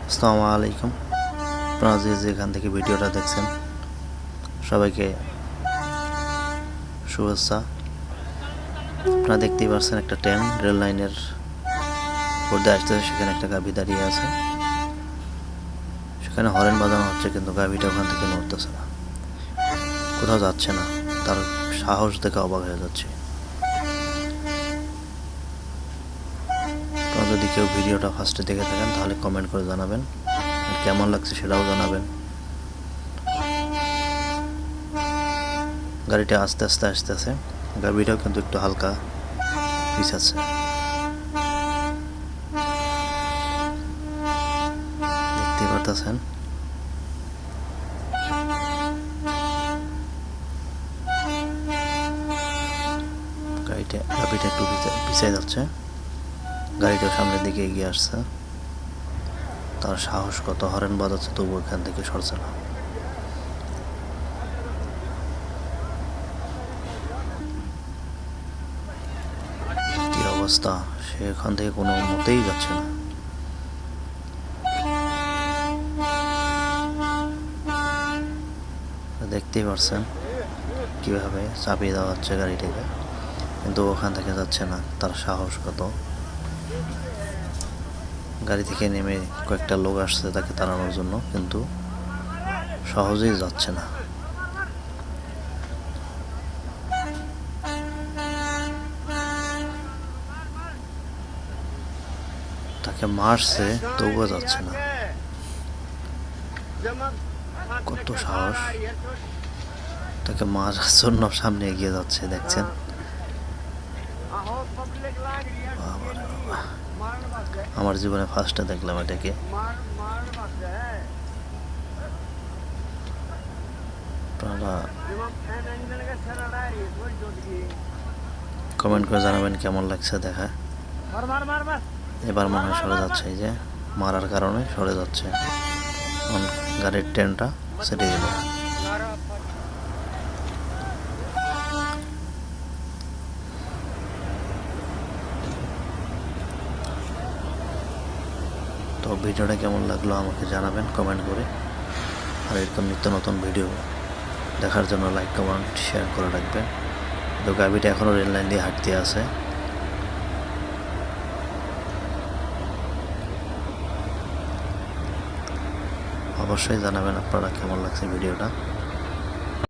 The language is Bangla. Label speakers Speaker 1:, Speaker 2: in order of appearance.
Speaker 1: আসসালামু আলাইকুম। আপনারা যেখান থেকে ভিডিওটা দেখছেন সবাইকে শুভেচ্ছা। আপনারা দেখতেই পাচ্ছেন একটা ট্রেন রেল লাইনের উপর দিয়ে আসতেছে, সেখানে একটা গাভী দাঁড়িয়ে আছে। সেখানে হরেন বাজানো হচ্ছে, কিন্তু গাভীটা ওখান থেকে নড়তেছে না, কোথাও যাচ্ছে না। তার সাহস দেখে অবাক হয়ে যাচ্ছে। আপনারা যদি কেউ ভিডিওটা ফার্স্টে দেখে থাকেন তাহলে কমেন্ট করে জানাবেন, কেমন লাগছে সেটাও জানাবেন। গাড়িটা আস্তে আস্তে আসতেছে, গাভীটাও কিন্তু একটু হালকা পিছাচ্ছে। দেখতে পারতেছেন গাভীটা একটু পিছিয়ে যাচ্ছে, গাড়িটাও সামনের দিকে এগিয়ে আসছে। তার সাহস কত, হরেন বাজাচ্ছে তবু এখান থেকে সরছে না। কি অবস্থা, সে এখান থেকে কোনো মতেই যাচ্ছে না। দেখতেই পারছেন কিভাবে চাপিয়ে দেওয়া হচ্ছে গাড়িটাকে, কিন্তু ওখান থেকে যাচ্ছে না। তার সাহস কত। গাড়ি থেকে নেমে কয়েকটা লোক আসছে তাকে তাড়ানোর জন্য, কিন্তু সহজেই যাচ্ছে না। তাকে মারছে তবুও যাচ্ছে না। কত সাহস, তাকে মারার জন্য সামনে এগিয়ে যাচ্ছে, দেখছেন। আমার জীবনে ফার্স্টে দেখলাম এটাকে। কমেন্ট করে জানাবেন কেমন লাগছে দেখা। এবার মনে হয় সরে যাচ্ছে, এই যে মারার কারণে সরে যাচ্ছে। গাড়ির ট্রেনটা সেটে গেল। তো ভিডিওটা কেমন লাগলো আমাকে জানাবেন কমেন্ট করে। আর এরকম নিত্য নতুন ভিডিও দেখার জন্য লাইক কমেন্ট শেয়ার করে রাখবেন। তো গাড়িটা এখনও রেল লাইন দিয়ে হাঁটতে আছে। অবশ্যই জানাবেন আপনারা কেমন লাগছে ভিডিওটা।